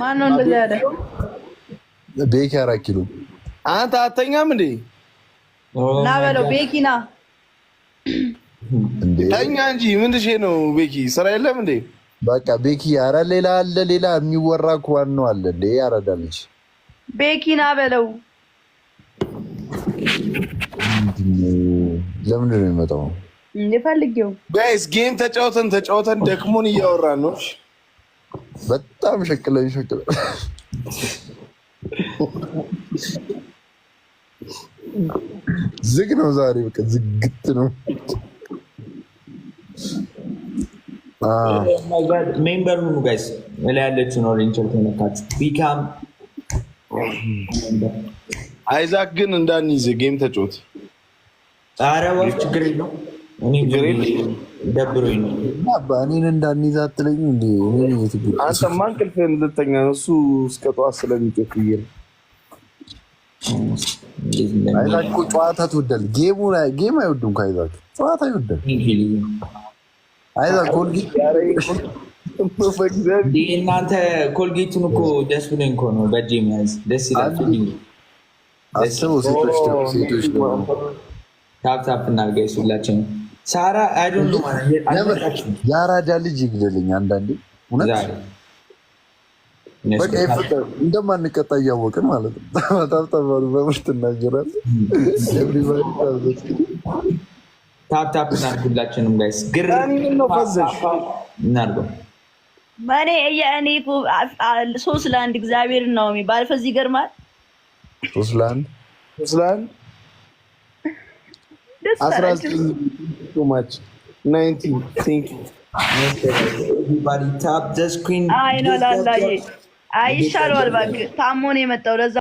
ማን ነው እንደዛ ያለ? ቤኪ 4 ኪሎ አንተ አተኛም እንዴ? ና በለው ቤኪ ና እንዴ ተኛ እንጂ ምን ትሼ ነው? ቤኪ ስራ የለም እንዴ? በቃ ቤኪ ኧረ ሌላ አለ ሌላ የሚወራ እንኳን ነው አለ እንዴ ያረዳልሽ ቤኪ ና በለው። ለምን ነው የሚመጣው? እንዴ ፈልጌው ጋይስ ጌም ተጫውተን ደክሞን እያወራን ነው። በጣም ሸክለኝ ዝግ ነው ዛሬ በቃ ዝግት ነው። ሜምበር ሁኑ ጋይስ። ላይ ያለችውን ኦሬንጅ ተነካችሁ ቢካም አይዛክ ግን እንዳንይዝ ጌም ተጫወት። ኧረ ወፍ ችግር የለውም። እኔ ደብሮኝ ነው። እኔን እንዳንይዝ አትለኝ እንዴ? አንተማ እንቅልፍህን ልተኛ ነው። እሱ እስከ ጠዋት ስለሚጮህ ብዬ ነው። አይዛክ እኮ ጨዋታ ትወዳል። ጌም አይወድም እኮ አይዛክ ጨዋታ ይወዳል። አይዛክ ኮልጌት እናንተ ኮልጌቱን እኮ ደስ ብሎኝ እኮ ነው በእጄ መያዝ ደስ ይላል። አስበው ሴቶች ታፕታፕ እናድርጋ ሁላችንም። ሳራ አይዶንት ኖ ማለት የአራዳ ልጅ ይግደልኝ አንዳንዴ እውነት በቃ እንደማንቀጣ እያወቅን ማለት ነው። ታፕታፕ በምርት እናገራለን። ታፕታፕ እናድርግ ሁላችንም ጋይስ። ግር እናድርገው። እኔ 3-1 እግዚአብሔርን ነው የሚባል ፈዚ ይገርማል። 3-1 አይሻለዋል እባክህ ታሞ ነው የመጣው ለዛ